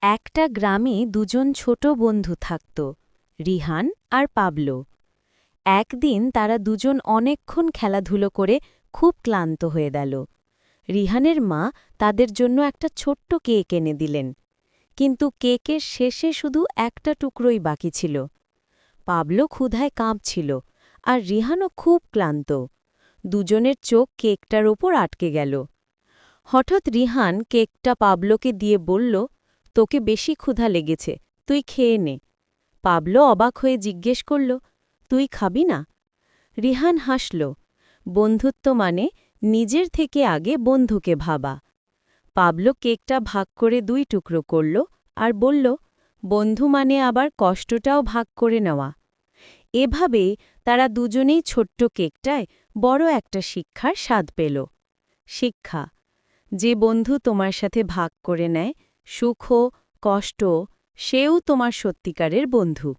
একটা গ্রামে দুজন ছোট বন্ধু থাকত, রিহান আর পাবলো। একদিন তারা দুজন অনেকক্ষণ খেলাধুলো করে খুব ক্লান্ত হয়ে গেল। রিহানের মা তাদের জন্য একটা ছোট্ট কেক এনে দিলেন, কিন্তু কেকের শেষে শুধু একটা টুকরোই বাকি ছিল। পাবলো ক্ষুধায় কাঁপছিল, আর রিহানও খুব ক্লান্ত। দুজনের চোখ কেকটার ওপর আটকে গেল। হঠাৎ রিহান কেকটা পাবলোকে দিয়ে বলল, তোকে বেশি ক্ষুধা লেগেছে, তুই খেয়ে নে। পাবলো অবাক হয়ে জিজ্ঞেস করল, তুই খাবি না? রিহান হাসল। বন্ধুত্ব মানে নিজের থেকে আগে বন্ধুকে ভাবা। পাবলো কেকটা ভাগ করে 2 টুকরো করল আর বলল, বন্ধু মানে আবার কষ্টটাও ভাগ করে নেওয়া। এভাবে তারা দুজনেই ছোট্ট কেকটায় বড় একটা শিক্ষার স্বাদ পেল। শিক্ষা: যে বন্ধু তোমার সাথে ভাগ করে নেয় সুখ, কষ্ট, সেও তোমার সত্যিকারের বন্ধু।